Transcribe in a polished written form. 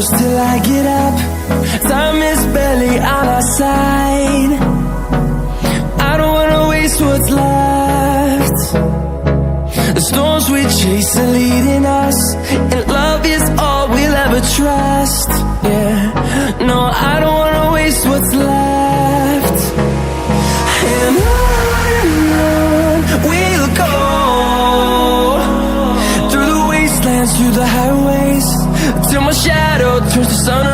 close till I get up. Time is barely on our side. I don't wanna waste what's left. The storms we chase are leading us, and love is all we'll ever trust. Yeah, no, I don't wanna waste what's left. And on we'll go, through the wastelands, through the highways, till my shadow turns to sun